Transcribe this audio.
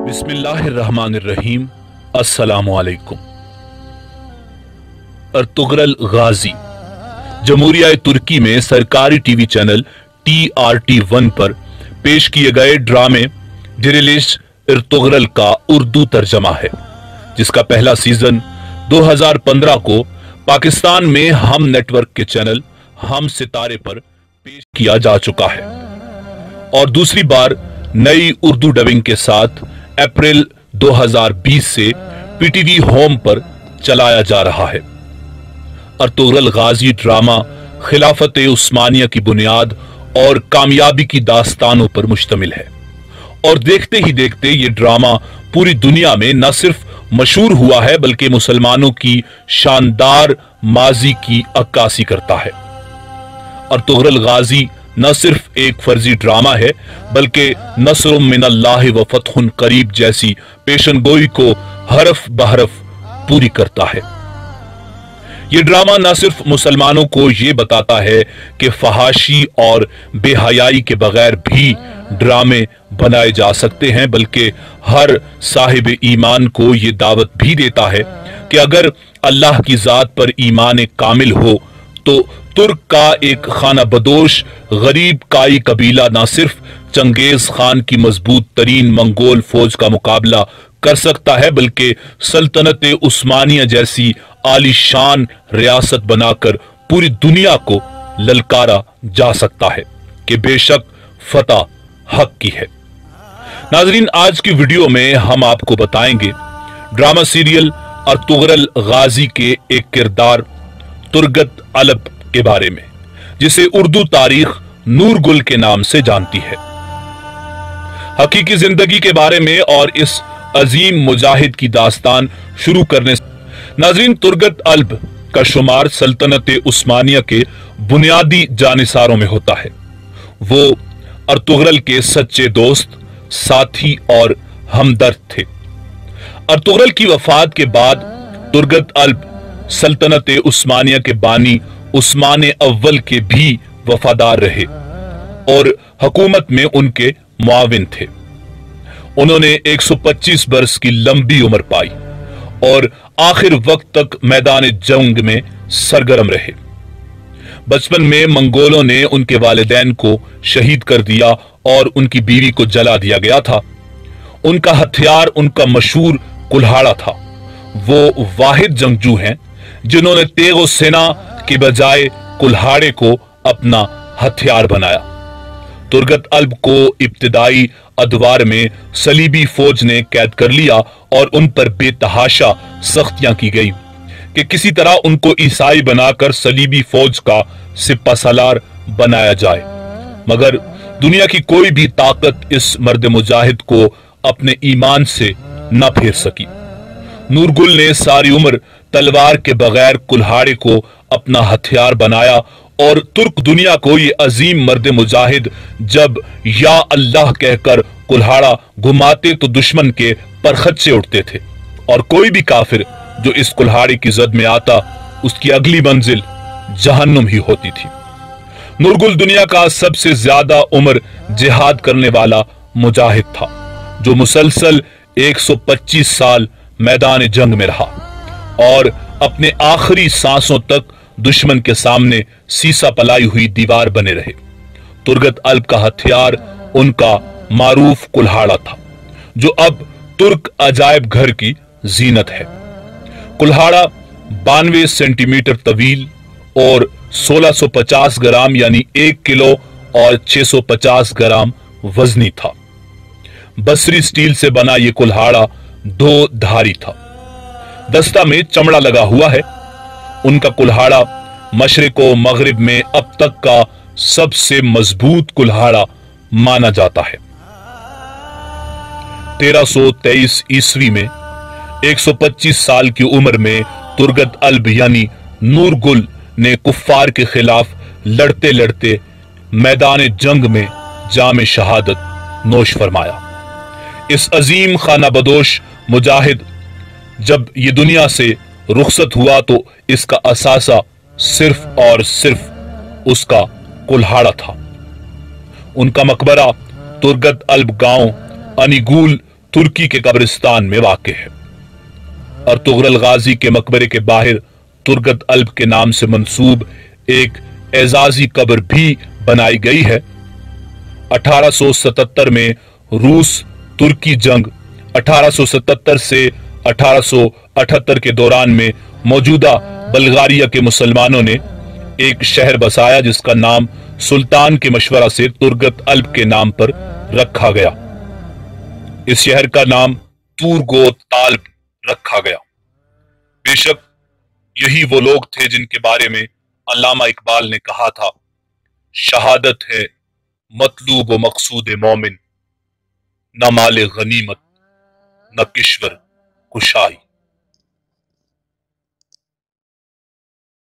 बिस्मिल्लाहिर्रहमानिर्रहीम। अस्सलामुअलैकुम। अर्तुगरल गाजी जमहूरिया तुर्की में सरकारी टीवी चैनल TRT1 पर पेश किए गए ड्रामे डिरिलिश अर्तुगरल का उर्दू तर्जमा है, जिसका पहला सीजन 2015 को पाकिस्तान में हम नेटवर्क के चैनल हम सितारे पर पेश किया जा चुका है और दूसरी बार नई उर्दू डबिंग के साथ अप्रैल 2020 से पीटीवी होम पर चलाया जा रहा है। अर्तुगरल गाजी ड्रामा खिलाफत उस्मानिया की बुनियाद और कामयाबी की दास्तानों पर मुश्तमिल है और देखते ही देखते ये ड्रामा पूरी दुनिया में न सिर्फ मशहूर हुआ है बल्कि मुसलमानों की शानदार माजी की अक्कासी करता है। अर्तुगरल गाजी न सिर्फ एक फर्जी ड्रामा है बल्कि नस्रुम मिनल्लाह व फतहुन करीब जैसी पेशनगोई को हरफ बहरफ पूरी करता है। यह ड्रामा न सिर्फ मुसलमानों को यह बताता है कि फहाशी और बेहयाई के बगैर भी ड्रामे बनाए जा सकते हैं, बल्कि हर साहिब ईमान को यह दावत भी देता है कि अगर अल्लाह की जात पर ईमान कामिल हो तो तुर्क का एक खाना बदोश गरीब काई कबीला न सिर्फ चंगेज खान की मजबूत तरीन मंगोल फौज का मुकाबला कर सकता है बल्कि सल्तनत उस्मानिया जैसी आलीशान रियासत बनाकर पूरी दुनिया को ललकारा जा सकता है कि बेशक फतह हक की है। नाजरीन, आज की वीडियो में हम आपको बताएंगे ड्रामा सीरियल अर्तुगरल गाजी के एक किरदार तुर्गत अलब के बारे में, जिसे उर्दू तारीख नूर गुल के नाम से जानती है, हकीकी जिंदगी के बारे में और इस अजीम मुजाहिद की दास्तान शुरू करने से नाजरीन, तुर्गत अलब का शुमार सल्तनत उस्मानिया के बुनियादी जानिसारों में होता है। वो अर्तुगरल के सच्चे दोस्त, साथी और हमदर्द थे। अर्तुगरल की वफात के बाद तुर्गत अलब सल्तनत उस्मानिया के बानी उस्मान अव्वल के भी वफादार रहे और हुकूमत में उनके मुआविन थे। उन्होंने 125 बरस की लंबी उम्र पाई और आखिर वक्त तक मैदान जंग में सरगर्म रहे। बचपन में मंगोलों ने उनके वालिदैन को शहीद कर दिया और उनकी बीवी को जला दिया गया था। उनका हथियार उनका मशहूर कुल्हाड़ा था। वो वाहिद जंगजू हैं जिन्होंने तेगो सेना के बजाय कुल्हाड़े को अपना हथियार बनाया। तुर्गत अलब को इब्तिदाई अदवार में सलीबी फौज ने कैद कर लिया और उन पर बेतहाशा सख्तियां की गई कि किसी तरह उनको ईसाई बनाकर सलीबी फौज का सिपा सालार बनाया जाए, मगर दुनिया की कोई भी ताकत इस मर्द मुजाहिद को अपने ईमान से न फेर सकी। नूरगुल ने सारी उम्र तलवार के बगैर कुल्हाड़े को अपना हथियार बनाया और तुर्क दुनिया को ये अजीम मर्द मुजाहिद जब या अल्लाह कहकर कुल्हाड़ा घुमाते तो दुश्मन के परखच्चे उठते थे और कोई भी काफिर जो इस कुल्हाड़े की जद में आता उसकी अगली मंजिल जहन्नुम ही होती थी। नूरगुल दुनिया का सबसे ज्यादा उम्र जिहाद करने वाला मुजाहिद था जो मुसलसल 125 साल मैदान जंग में रहा और अपने आखिरी सांसों तक दुश्मन के सामने सीसा पलाई हुई दीवार बने रहे। तुर्गत अलब का हथियार उनका मारूफ कुल्हाड़ा था जो अब तुर्क अजायब घर की जीनत है। कुल्हाड़ा 92 सेंटीमीटर तवील और 1650 ग्राम यानी 1 किलो और 650 ग्राम वजनी था। बसरी स्टील से बना यह कुल्हाड़ा 2 धारी था। दस्ता में चमड़ा लगा हुआ है। उनका कुल्हाड़ा मशरिक व मगरिब में अब तक का सबसे मजबूत कुल्हाड़ा माना जाता है। 1323 ईस्वी में 125 साल की उम्र में तुर्गत अलब यानी नूरगुल ने कुफ्फार के खिलाफ लड़ते लड़ते मैदान जंग में जाम शहादत नोश फरमाया। इस अजीम खाना बदोश मुजाहिद जब ये दुनिया से रुखसत हुआ तो इसका असासा सिर्फ और सिर्फ उसका कुल्हाड़ा था। उनका मकबरा तुर्गत अलब गांव अनिगुल तुर्की के कब्रिस्तान में वाक़ है। अर्तुगरुल गाजी के मकबरे के बाहर तुर्गत अल्ब के नाम से मंसूब एक एजाजी कब्र भी बनाई गई है। 1877 में रूस तुर्की जंग 1877 से 1878 के दौरान में मौजूदा बल्गारिया के मुसलमानों ने एक शहर बसाया जिसका नाम सुल्तान के मशवरा से तुर्गत अल्ब के नाम पर रखा गया। इस शहर का नाम तुर्गो ताल्ब रखा गया। बेशक यही वो लोग थे जिनके बारे में अल्लामा इकबाल ने कहा था, शहादत है मतलूब व मकसूद मोमिन, न माले गनीमत न किश्वर कुशाई।